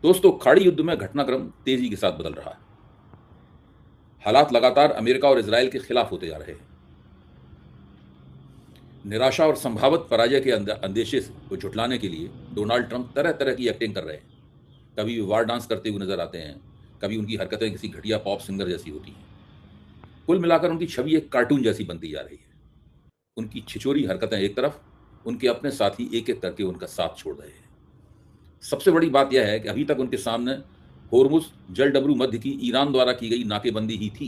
दोस्तों, खाड़ी युद्ध में घटनाक्रम तेजी के साथ बदल रहा है। हालात लगातार अमेरिका और इजरायल के खिलाफ होते जा रहे हैं। निराशा और संभावित पराजय के अंदेशे को झुठलाने के लिए डोनाल्ड ट्रंप तरह तरह की एक्टिंग कर रहे हैं। कभी वे वार डांस करते हुए नजर आते हैं, कभी उनकी हरकतें किसी घटिया पॉप सिंगर जैसी होती हैं। कुल मिलाकर उनकी छवि एक कार्टून जैसी बनती जा रही है। उनकी छिछोरी हरकतें एक तरफ, उनके अपने साथी एक एक करके उनका साथ छोड़ रहे हैं। सबसे बड़ी बात यह है कि अभी तक उनके सामने होर्मुज जलडमरू मध्य की ईरान द्वारा की गई नाकेबंदी ही थी।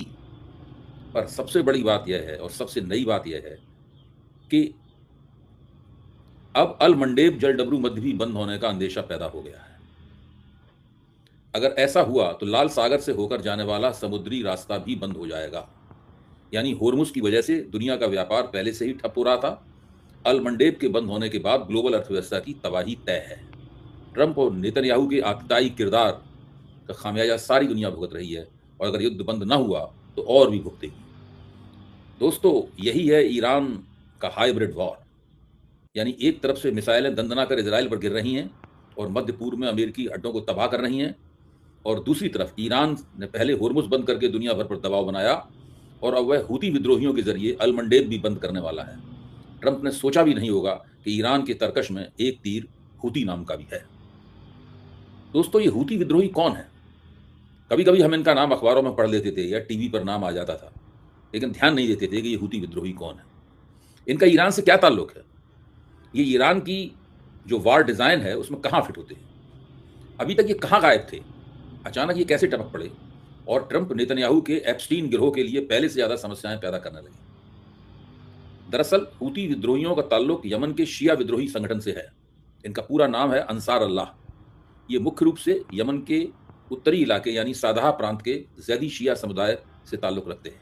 पर सबसे बड़ी बात यह है और सबसे नई बात यह है कि अब अल मंडेब जलडमरू मध्य भी बंद होने का अंदेशा पैदा हो गया है। अगर ऐसा हुआ तो लाल सागर से होकर जाने वाला समुद्री रास्ता भी बंद हो जाएगा। यानी होर्मुज की वजह से दुनिया का व्यापार पहले से ही ठप हो रहा था। अल मंडेब के बंद होने के बाद ग्लोबल अर्थव्यवस्था की तबाही तय है। ट्रंप और नेतन्याहू के आतताई किरदार का खामियाजा सारी दुनिया भुगत रही है, और अगर युद्ध बंद न हुआ तो और भी भुगतेगी। दोस्तों, यही है ईरान का हाइब्रिड वॉर। यानी एक तरफ से मिसाइलें दंदना कर इजराइल पर गिर रही हैं और मध्य पूर्व में अमेरिकी अड्डों को तबाह कर रही हैं, और दूसरी तरफ ईरान ने पहले होर्मुज बंद करके दुनिया भर पर दबाव बनाया और अब वह हूती विद्रोहियों के जरिए अल मंडेब भी बंद करने वाला है। ट्रंप ने सोचा भी नहीं होगा कि ईरान के तरकश में एक तीर हूती नाम का भी है। दोस्तों, ये हूती विद्रोही कौन है? कभी कभी हम इनका नाम अखबारों में पढ़ लेते थे या टीवी पर नाम आ जाता था, लेकिन ध्यान नहीं देते थे कि ये हूती विद्रोही कौन है। इनका ईरान से क्या ताल्लुक है? ये ईरान की जो वार डिजाइन है उसमें कहाँ फिट होते हैं? अभी तक ये कहाँ गायब थे? अचानक ये कैसे टपक पड़े और ट्रंप नेतन्याहू के एप्स्टीन गिरोह के लिए पहले से ज्यादा समस्याएं पैदा करने लगे? दरअसल हूती विद्रोहियों का ताल्लुक यमन के शिया विद्रोही संगठन से है। इनका पूरा नाम है अंसार अल्लाह। ये मुख्य रूप से यमन के उत्तरी इलाके यानी सादाह प्रांत के जैदी शिया समुदाय से ताल्लुक रखते हैं।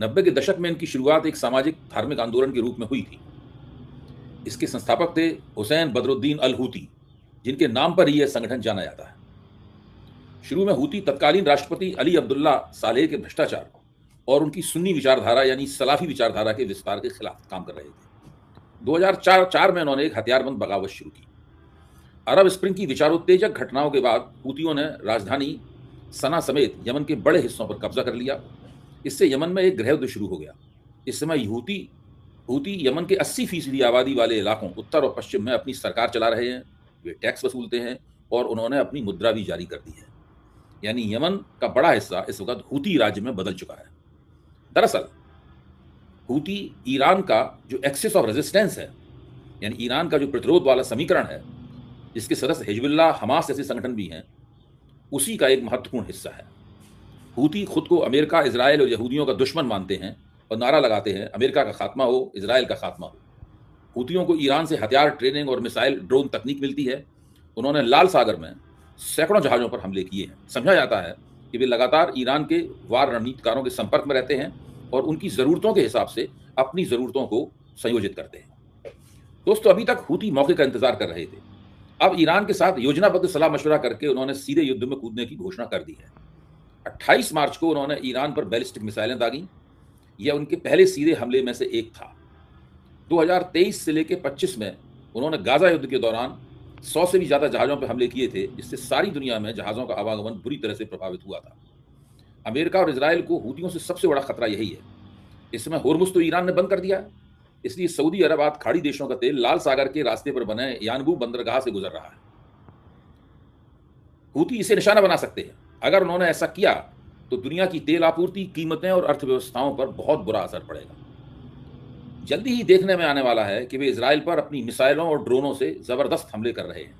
90 के दशक में इनकी शुरुआत एक सामाजिक धार्मिक आंदोलन के रूप में हुई थी। इसके संस्थापक थे हुसैन बदरुद्दीन अल हूती, जिनके नाम पर ही यह संगठन जाना जाता है। शुरू में हूती तत्कालीन राष्ट्रपति अली अब्दुल्ला सालेह के भ्रष्टाचार और उनकी सुन्नी विचारधारा यानी सलाफी विचारधारा के विस्तार के खिलाफ काम कर रहे थे। 2004 में उन्होंने एक हथियारबंद बगावत शुरू की। अरब स्प्रिंग की विचारोत्तेजक घटनाओं के बाद हूतियों ने राजधानी सना समेत यमन के बड़े हिस्सों पर कब्जा कर लिया। इससे यमन में एक गृह युद्ध शुरू हो गया। इस समय हूती यमन के 80% आबादी वाले इलाकों उत्तर और पश्चिम में अपनी सरकार चला रहे हैं। वे टैक्स वसूलते हैं और उन्होंने अपनी मुद्रा भी जारी कर दी है। यानी यमन का बड़ा हिस्सा इस वक्त हूती राज्य में बदल चुका है। दरअसल हूती ईरान का जो एक्सिस ऑफ रेजिस्टेंस है, यानी ईरान का जो प्रतिरोध वाला समीकरण है, जिसके सदस्य हिजबुल्लाह, हमास जैसे संगठन भी हैं, उसी का एक महत्वपूर्ण हिस्सा है। हूती खुद को अमेरिका, इजरायल और यहूदियों का दुश्मन मानते हैं और नारा लगाते हैं, अमेरिका का खात्मा हो, इजरायल का खात्मा हो। हूतियों को ईरान से हथियार, ट्रेनिंग और मिसाइल ड्रोन तकनीक मिलती है। उन्होंने लाल सागर में सैकड़ों जहाज़ों पर हमले किए हैं। समझा जाता है कि वे लगातार ईरान के वार रणनीतिकारों के संपर्क में रहते हैं और उनकी ज़रूरतों के हिसाब से अपनी ज़रूरतों को संयोजित करते हैं। दोस्तों, अभी तक हूती मौके का इंतजार कर रहे थे। अब ईरान के साथ योजनाबद्ध सलाह मशवरा करके उन्होंने सीधे युद्ध में कूदने की घोषणा कर दी है। 28 मार्च को उन्होंने ईरान पर बैलिस्टिक मिसाइलें दागी। यह उनके पहले सीधे हमले में से एक था। 2023 से लेकर 25 में उन्होंने गाजा युद्ध के दौरान 100 से भी ज्यादा जहाज़ों पर हमले किए थे, जिससे सारी दुनिया में जहाज़ों का आवागमन बुरी तरह से प्रभावित हुआ था। अमेरिका और इजरायल को हूतियों से सबसे बड़ा खतरा यही है। इस समय होर्मुज तो ईरान ने बंद कर दिया है, इसलिए सऊदी अरब आदि खाड़ी देशों का तेल लाल सागर के रास्ते पर बने यानबू बंदरगाह से गुजर रहा है। हूती इसे निशाना बना सकते हैं। अगर उन्होंने ऐसा किया तो दुनिया की तेल आपूर्ति, कीमतें और अर्थव्यवस्थाओं पर बहुत बुरा असर पड़ेगा। जल्दी ही देखने में आने वाला है कि वे इजराइल पर अपनी मिसाइलों और ड्रोनों से जबरदस्त हमले कर रहे हैं।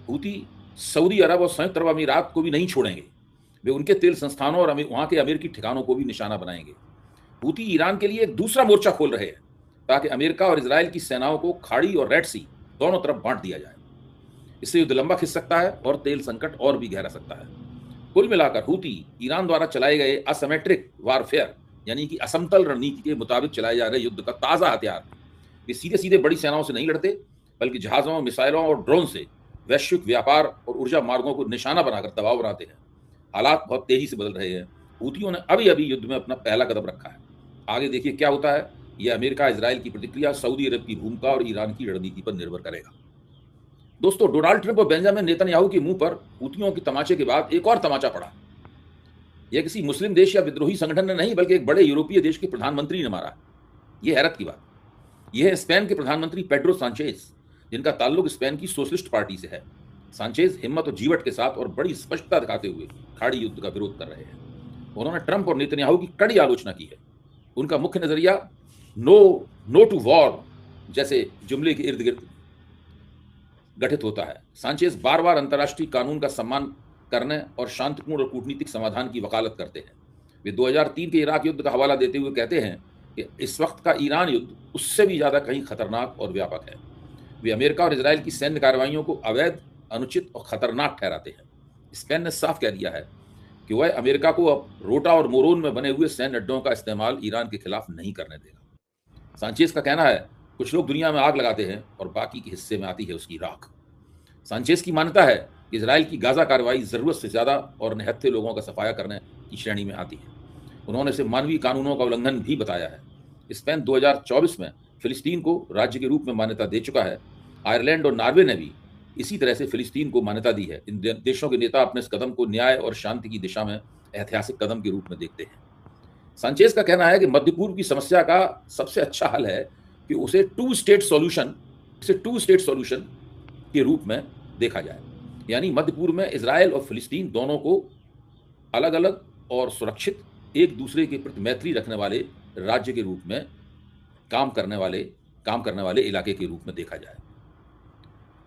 हूती सऊदी अरब और संयुक्त अरब अमीरात को भी नहीं छोड़ेंगे। वे उनके तेल संस्थानों और वहां के अमेरिकी ठिकानों को भी निशाना बनाएंगे। हूती ईरान के लिए एक दूसरा मोर्चा खोल रहे हैं ताकि अमेरिका और इजराइल की सेनाओं को खाड़ी और रेड सी दोनों तरफ बांट दिया जाए। इससे युद्ध लंबा खिंच सकता है और तेल संकट और भी गहरा सकता है। कुल मिलाकर हूती ईरान द्वारा चलाए गए असिमेट्रिक वारफेयर यानी कि असमतल रणनीति के मुताबिक चलाए जा रहे युद्ध का ताज़ा हथियार। वे सीधे सीधे बड़ी सेनाओं से नहीं लड़ते, बल्कि जहाज़ों, मिसाइलों और ड्रोन से वैश्विक व्यापार और ऊर्जा मार्गों को निशाना बनाकर दबाव बनाते हैं। हालात बहुत तेजी से बदल रहे हैं। हूतियों ने अभी अभी युद्ध में अपना पहला कदम रखा है। आगे देखिए क्या होता है। यह अमेरिका, इजराइल की प्रतिक्रिया, सऊदी अरब की भूमिका और ईरान की रणनीति पर निर्भर करेगा। दोस्तों, डोनाल्ड ट्रंप और बेंजामिन नेतन्याहू के मुंह पर हूतियों के तमाचे के बाद एक और तमाचा पड़ा। यह किसी मुस्लिम देश या विद्रोही संगठन ने नहीं, बल्कि एक बड़े यूरोपीय देश के प्रधानमंत्री ने मारा। यह हैरत की बात। यह है स्पेन के प्रधानमंत्री पेड्रो सांचेज, जिनका ताल्लुक स्पेन की सोशलिस्ट पार्टी से है। सांचेज हिम्मत और जीवट के साथ और बड़ी स्पष्टता दिखाते हुए खाड़ी युद्ध का विरोध कर रहे हैं। उन्होंने ट्रंप और नेतन्याहू की कड़ी आलोचना की है। उनका मुख्य नजरिया नो टू वॉर जैसे जुमले के इर्द गिर्द गठित होता है। सांचेज बार बार अंतर्राष्ट्रीय कानून का सम्मान करने और शांतिपूर्ण और कूटनीतिक समाधान की वकालत करते हैं। वे 2003 के इराक युद्ध का हवाला देते हुए कहते हैं कि इस वक्त का ईरान युद्ध उससे भी ज़्यादा कहीं खतरनाक और व्यापक है। वे अमेरिका और इजराइल की सैन्य कार्रवाइयों को अवैध, अनुचित और खतरनाक ठहराते हैं। स्पेन ने साफ कह दिया है कि वह अमेरिका को अब रोटा और मोरोन में बने हुए सैन्य अड्डों का इस्तेमाल ईरान के खिलाफ नहीं करने देगा। सांचेज का कहना है, कुछ लोग दुनिया में आग लगाते हैं और बाकी के हिस्से में आती है उसकी राख। सांचेज की मान्यता है कि इजराइल की गाजा कार्रवाई जरूरत से ज्यादा और निहत्थे लोगों का सफाया करने की श्रेणी में आती है। उन्होंने इसे मानवीय कानूनों का उल्लंघन भी बताया है। स्पेन 2024 में फिलिस्तीन को राज्य के रूप में मान्यता दे चुका है। आयरलैंड और नॉर्वे ने भी इसी तरह से फिलिस्तीन को मान्यता दी है। इन देशों के नेता अपने इस कदम को न्याय और शांति की दिशा में ऐतिहासिक कदम के रूप में देखते हैं। सांचेज का कहना है कि मध्य पूर्व की समस्या का सबसे अच्छा हल है कि उसे टू स्टेट सॉल्यूशन के रूप में देखा जाए, यानी मध्य पूर्व में इजराइल और फिलिस्तीन दोनों को अलग अलग और सुरक्षित, एक दूसरे के प्रति मैत्री रखने वाले राज्य के रूप में काम करने वाले इलाके के रूप में देखा जाए।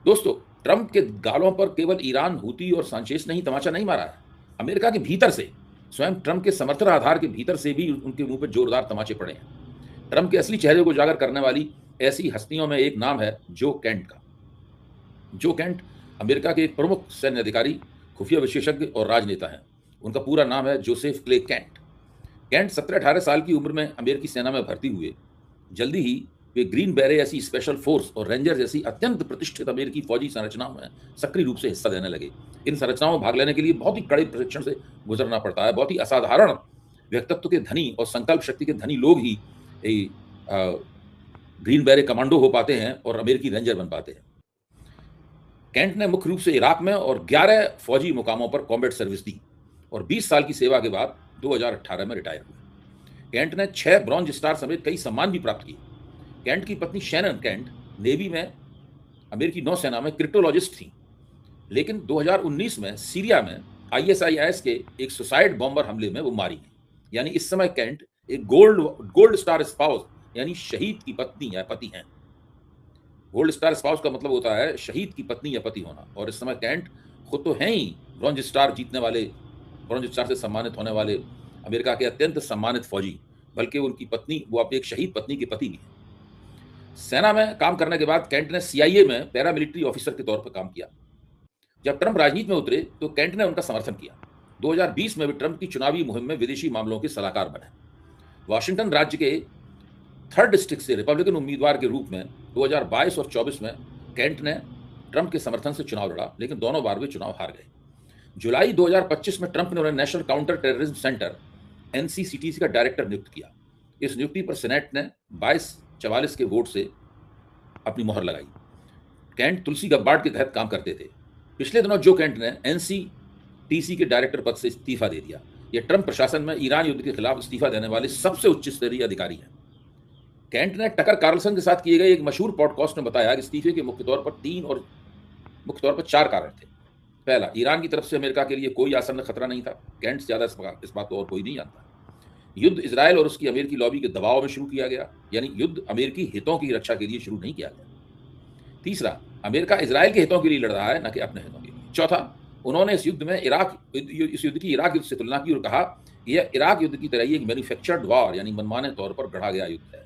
दोस्तों, ट्रंप के गालों पर केवल ईरान, हूती और सांचेज ने ही तमाचा नहीं मारा है। अमेरिका के भीतर से, स्वयं ट्रंप के समर्थन आधार के भीतर से भी उनके मुंह पर जोरदार तमाचे पड़े हैं। ट्रंप के असली चेहरे को उजागर करने वाली ऐसी हस्तियों में एक नाम है जो कैंट का। जो कैंट अमेरिका के एक प्रमुख सैन्य अधिकारी, खुफिया विशेषज्ञ और राजनेता हैं। उनका पूरा नाम है जोसेफ क्ले कैंट। कैंट 17-18 साल की उम्र में अमेरिकी सेना में भर्ती हुए। जल्दी ही वे ग्रीन बैरे ऐसी स्पेशल फोर्स और रेंजर जैसी अत्यंत प्रतिष्ठित अमेरिकी फौजी संरचनाओं में सक्रिय रूप से हिस्सा लेने लगे। इन संरचनाओं में भाग लेने के लिए बहुत ही कड़े प्रशिक्षण से गुजरना पड़ता है। बहुत ही असाधारण व्यक्तित्व के धनी और संकल्प शक्ति के धनी लोग ही ग्रीन बैरे कमांडो हो पाते हैं और अमेरिकी रेंजर बन पाते हैं। कैंट ने मुख्य रूप से इराक में और 11 फौजी मुकामों पर कॉम्बैट सर्विस दी और 20 साल की सेवा के बाद 2018 में रिटायर हुए। कैंट ने 6 ब्रॉन्ज स्टार समेत कई सम्मान भी प्राप्त किए। कैंट की पत्नी शैनन कैंट नेवी में, अमेरिकी नौसेना में क्रिप्टोलॉजिस्ट थी, लेकिन 2019 में सीरिया में ISIS के एक सुसाइड बॉम्बर हमले में वो मारी गई। यानी इस समय कैंट एक गोल्ड स्टार स्पाउस यानी शहीद की पत्नी या पति हैं। गोल्ड स्टार स्पाउस का मतलब होता है शहीद की पत्नी या पति होना, और इस समय कैंट खुद तो हैं ही ब्रॉन्ज स्टार जीतने वाले, ब्रॉन्ज स्टार से सम्मानित होने वाले अमेरिका के अत्यंत सम्मानित फौजी, बल्कि उनकी पत्नी, वो अपनी एक शहीद पत्नी की पति भी है। सेना में काम करने के बाद कैंट ने CIA में पैरामिलिट्री ऑफिसर के तौर पर काम किया। जब ट्रंप राजनीति में उतरे तो कैंट ने उनका समर्थन किया। 2020 में वे ट्रंप की चुनावी मुहिम में विदेशी मामलों के सलाहकार बने। वाशिंगटन राज्य के 3rd डिस्ट्रिक्ट से रिपब्लिकन उम्मीदवार के रूप में 2022 और 24 में कैंट ने ट्रंप के समर्थन से चुनाव लड़ा, लेकिन दोनों बार वे चुनाव हार गए। जुलाई 2025 में ट्रंप ने उन्हें national counter terrorism centre NCCTC का डायरेक्टर नियुक्त किया। इस नियुक्ति पर सेनेट ने 22-44 के वोट से अपनी मोहर लगाई। कैंट तुलसी गब्बार्ड के तहत काम करते थे। पिछले दिनों जो कैंट ने NCTC के डायरेक्टर पद से इस्तीफा दे दिया। यह ट्रंप प्रशासन में ईरान युद्ध के खिलाफ इस्तीफा देने वाले सबसे उच्च स्तरीय अधिकारी हैं। कैंट ने टकर कार्लसन के साथ किए गए एक मशहूर पॉडकास्ट में बताया कि इस्तीफे के मुख्य तौर पर 4 कारण थे। पहला, ईरान की तरफ से अमेरिका के लिए कोई आसन्न खतरा नहीं था। कैंट से ज्यादा इस बात को और कोई नहीं जानता। युद्ध इजराइल और उसकी अमेरिकी लॉबी के दबाव में शुरू किया गया, यानी युद्ध अमेरिकी हितों की रक्षा के लिए शुरू नहीं किया गया। तीसरा, अमेरिका इजराइल के हितों के लिए लड़ रहा है, न कि अपने हितों के लिए। चौथा, उन्होंने इस युद्ध की इराक युद्ध से तुलना की और कहा यह इराक युद्ध की तरह एक मैन्युफैक्चर्ड वॉर यानी मनमाने तौर पर गढ़ा गया युद्ध है।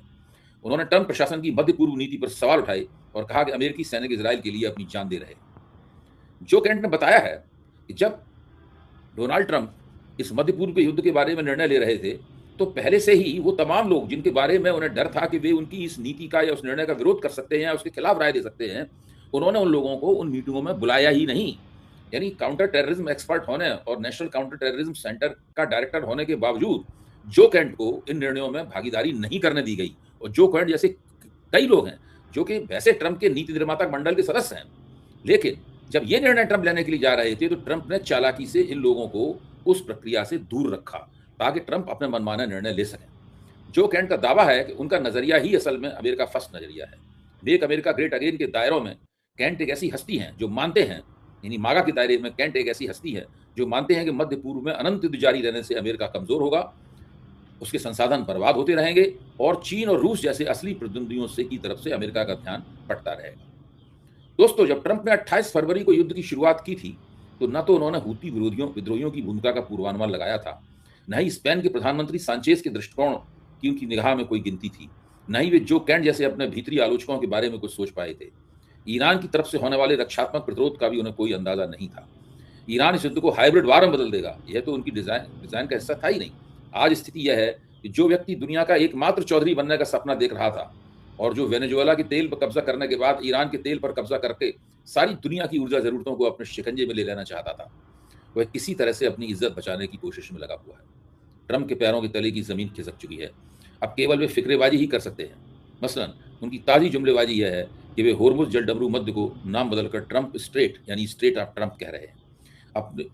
उन्होंने ट्रंप प्रशासन की मध्य पूर्व नीति पर सवाल उठाए और कहा कि अमेरिकी सैनिक इजराइल के लिए अपनी जान दे रहे। जो कैंट ने बताया है कि जब डोनाल्ड ट्रंप इस मध्य पूर्व के युद्ध के बारे में निर्णय ले रहे थे तो पहले से ही वो तमाम लोग जिनके बारे में उन्हें डर था कि वे उनकी इस नीति का या उस निर्णय का विरोध कर सकते हैं या उसके खिलाफ राय दे सकते हैं, उन्होंने उन लोगों को उन मीटिंगों में बुलाया ही नहीं। यानी काउंटर टेररिज्म एक्सपर्ट होने और नेशनल काउंटर टेररिज्म सेंटर का डायरेक्टर होने के बावजूद जो कैंट को इन निर्णयों में भागीदारी नहीं करने दी गई। और जो कैंट जैसे कई लोग हैं जो कि वैसे ट्रंप के नीति निर्माता मंडल के सदस्य हैं, लेकिन जब ये निर्णय ट्रंप लेने के लिए जा रहे थे, तो ट्रंप ने चालाकी से इन लोगों को उस प्रक्रिया से दूर रखा, ताकि ट्रंप अपने मनमाना निर्णय ले सकें। जो कैंट का दावा है कि उनका नजरिया ही असल में अमेरिका फर्स्ट नजरिया है। मेक अमेरिका ग्रेट अगेन के दायरों में कैंट एक ऐसी हस्ती हैं जो मानते हैं, यानी मागा के दायरे में कैंट एक ऐसी हस्ती है जो मानते हैं कि मध्य पूर्व में अनंत युद्ध जारी रहने से अमेरिका कमजोर होगा, उसके संसाधन बर्बाद होते रहेंगे और चीन और रूस जैसे असली प्रतिद्वंदियों से की तरफ से अमेरिका का ध्यान भटकता रहेगा। दोस्तों, जब ट्रंप ने 28 फरवरी को युद्ध की शुरुआत की थी, तो न तो उन्होंने हूती विद्रोहियों की भूमिका का पूर्वानुमान लगाया था, न ही स्पेन के प्रधानमंत्री सांचेज के दृष्टिकोण की उनकी निगाह में कोई गिनती थी, न ही वे जो कैंट जैसे अपने भीतरी आलोचकों के बारे में कुछ सोच पाए थे। ईरान की तरफ से होने वाले रक्षात्मक प्रतिरोध का भी उन्हें कोई अंदाजा नहीं था। ईरान इस युद्ध को हाइब्रिड वार में बदल देगा, यह तो उनकी डिजाइन का हिस्सा था ही नहीं। आज स्थिति यह है कि जो व्यक्ति दुनिया का एकमात्र चौधरी बनने का सपना देख रहा था और जो वेनेजुएला के तेल पर कब्जा करने के बाद ईरान के तेल पर कब्जा करके सारी दुनिया की ऊर्जा जरूरतों को अपने शिकंजे में ले लेना चाहता था, वह किसी तरह से अपनी इज्जत बचाने की कोशिश में लगा हुआ है। ट्रंप के पैरों के तले की जमीन खिसक चुकी है। अब केवल वे फिक्रेबाजी ही कर सकते हैं। मसलन उनकी ताज़ी जुमलेबाजी यह है कि वे होर्मुज जलडमरू मध्य को नाम बदलकर ट्रंप स्ट्रेट यानी स्ट्रेट ऑफ ट्रंप कह रहे हैं।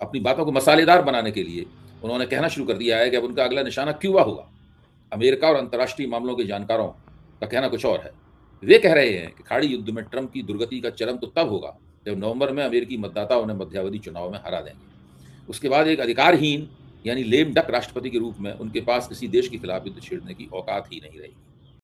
अपनी बातों को मसालेदार बनाने के लिए उन्होंने कहना शुरू कर दिया है कि अब उनका अगला निशाना क्यूबा होगा। अमेरिका और अंतर्राष्ट्रीय मामलों के जानकारों का कहना कुछ और है। वे कह रहे हैं कि खाड़ी युद्ध में ट्रंप की दुर्गति का चरम तो तब होगा जब नवंबर में अमेरिकी मतदाता उन्हें मध्यावधि चुनाव में हरा देंगे। उसके बाद एक अधिकारहीन यानी लेम डक राष्ट्रपति के रूप में उनके पास किसी देश के खिलाफ युद्ध छेड़ने की औकात ही नहीं रहेगी।